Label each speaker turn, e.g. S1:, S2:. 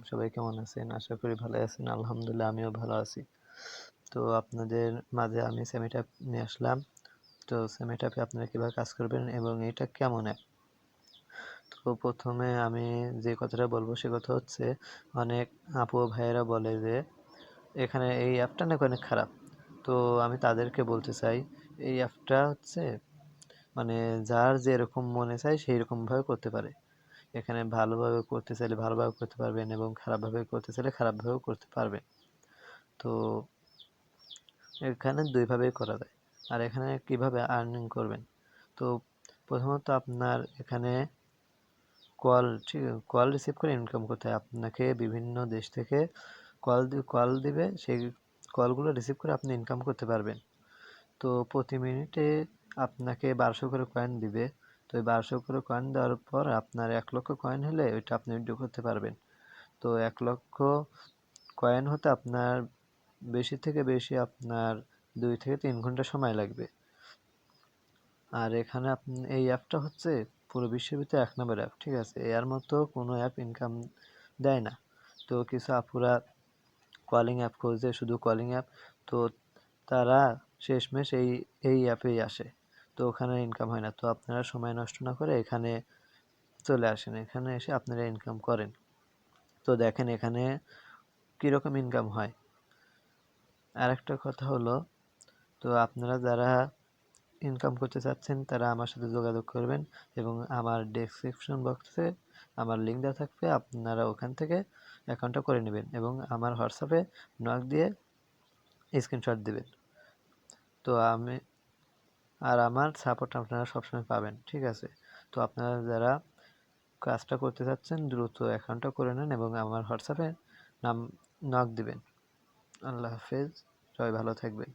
S1: সবাই কেমন আছেন? আশা করি ভালো আছেন। আলহামদুলিল্লাহ আমিও ভালো আছি। তো আপনাদের মাঝে আমি সেমিট অ্যাপ নিয়ে আসলাম। তো সেমিট অ্যাপে আপনারা কিভাবে কাজ করবেন এবং এটা কেমন অ্যাপ? তো প্রথমে আমি যে কথাটা বলবো সে কথা হচ্ছে, অনেক আপু ও ভাইয়েরা বলে যে এখানে এই অ্যাপটা নাকি অনেক খারাপ। তো আমি তাদেরকে বলতে চাই, এই অ্যাপটা হচ্ছে মানে যার যেরকম মনে চায় সেই রকমভাবে করতে পারে। এখানে ভালোভাবে করতে চাইলে ভালোভাবে করতে পারবেন এবং খারাপভাবে করতে চাইলে খারাপভাবেও করতে পারবেন। তো এখানে দুইভাবেই করা যায়। আর এখানে কিভাবে আর্নিং করবেন, তো প্রথমত আপনার এখানে কল রিসিভ করে ইনকাম করতে হয়। আপনাকে বিভিন্ন দেশ থেকে কল দিবে, সেই কলগুলো রিসিভ করে আপনি ইনকাম করতে পারবেন। তো প্রতি মিনিটে আপনাকে 1200 করে কয়েন দিবে। তো এই 1200 করে কয়েন দেওয়ার পর আপনার 1 লক্ষ কয়েন হলে ওইটা আপনি উইথড্র করতে পারবেন। তো 1 লক্ষ কয়েন হতে আপনার বেশি থেকে বেশি আপনার 2 থেকে 3 ঘন্টা সময় লাগবে। আর এখানে এই অ্যাপটা হচ্ছে পুরো বিশ্বের ভিতরে 1 নম্বর অ্যাপ, ঠিক আছে? এর মতো কোনো অ্যাপ ইনকাম দেয় না। তো কিছু আপুরা কলিং অ্যাপ খোঁজে, শুধু কলিং অ্যাপ, তো তারা শেষমেশ এই অ্যাপেই আসে। তো ওখানে ইনকাম হয় না। তো আপনারা সময় নষ্ট না করে এখানে চলে আসেন, এখানে এসে আপনারা ইনকাম করেন। তো দেখেন এখানে কীরকম ইনকাম হয়। আর একটা কথা হলো, তো আপনারা যারা ইনকাম করতে চাচ্ছেন তারা আমার সাথে যোগাযোগ করবেন এবং আমার ডেসক্রিপশন বক্সে আমার লিঙ্ক দেওয়া থাকবে, আপনারা ওখান থেকে অ্যাকাউন্টটা করে নেবেন এবং আমার হোয়াটসঅ্যাপে নক দিয়ে স্ক্রিনশট দিবেন। তো আমার সাপোর্ট আপনারা সবসময় পাবেন, ঠিক আছে? তো আপনারা যারা কাজটা করতে চাচ্ছেন দ্রুত অ্যাকাউন্টটা করে নেন এবং আমার হোয়াটসঅ্যাপে নক দিবেন। আল্লাহ হাফেজ, সবাই ভালো থাকবেন।